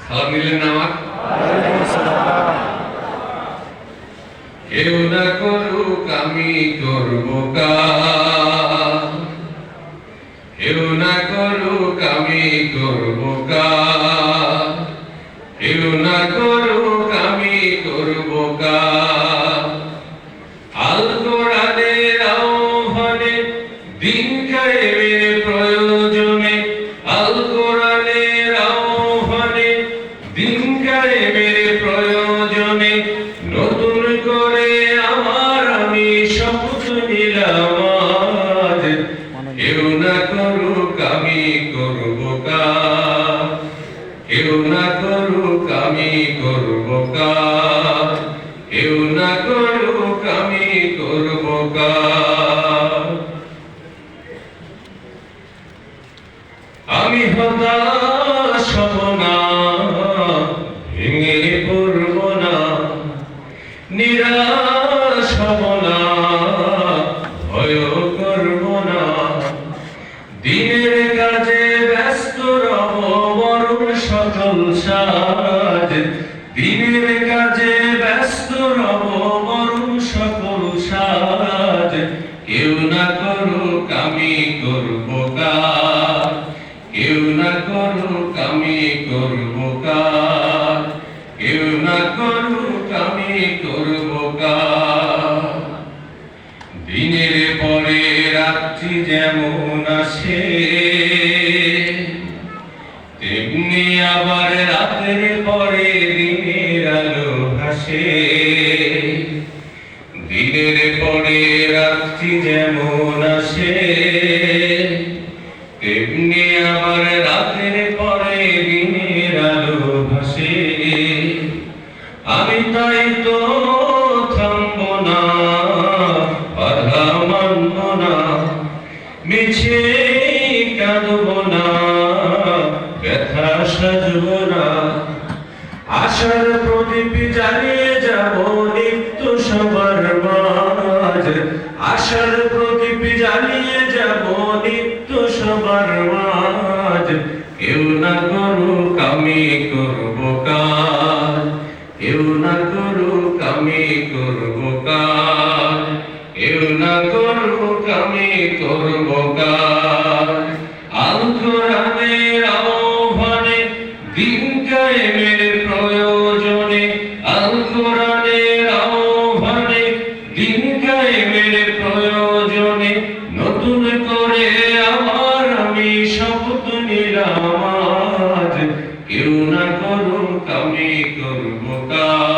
সালাম নিলেন না আমার? কেউ না করুক আমি করব কাজ, কেউ না করুক আমি করব কাজ, কেউ না করুক আমি করব কাজ। আল কোরআনের আহ্বানে দিন কায়েমের প্রয়োজনে, আল কোরআনের আহ্বানে দিন কায়েমের প্রয়োজনে নতুন করে আমার আমি শপথ নিলাম আজ। কেউ না করুক আমি করব কাজ, কেউ না করুক আমি করব কাজ, কেউ না করুক আমি করব কাজ। আমি হতাশ হব না, ভেঙে পড়ব না, নিরাশ হব না, ভয় করব না। দিনের কাজে ব্যস্ত রব বরং সকল সাজ, দিনের কাজে ব্যস্ত রব বরং সকল সাজ। কেউ না করুক আমি করব কাজ, কেউ না করুক আমি করব কাজ, কেউ না করুক আমি করব কাজ। দিনের পরে রাত্রি যেমন আসে, তেমনি আবার রাতের পরে দিনের আলো ভাসে। দিনের পরে রাত্রি যেমন আসে, তেমনি আবার রাতের পরে দিনের আলো ভাসে। আমি তাই তো থামব না, বাধা মানব না, মিছে কাঁদব না, ব্যথা সাজব না। আশার প্রদীপ জ্বালিয়ে যাব নিত্য সবার মাঝ, আশার প্রদীপ জ্বালিয়ে যাব নিত্য সবার মাঝ। কেউ না করুক আমি করব কাজ, কেউ না করুক আমি করব কাজ, কেউ না করুক আমি করব কাজ। আল কোরআনের আহ্বানে দিন কায়েমের প্রয়োজনে, আল কোরআনের আহ্বানে দিন কায়েমের প্রয়োজনে নতুন করে আমার আমি শপথ নিলাম আজ। কেউ না করুক আমি করব কাজ।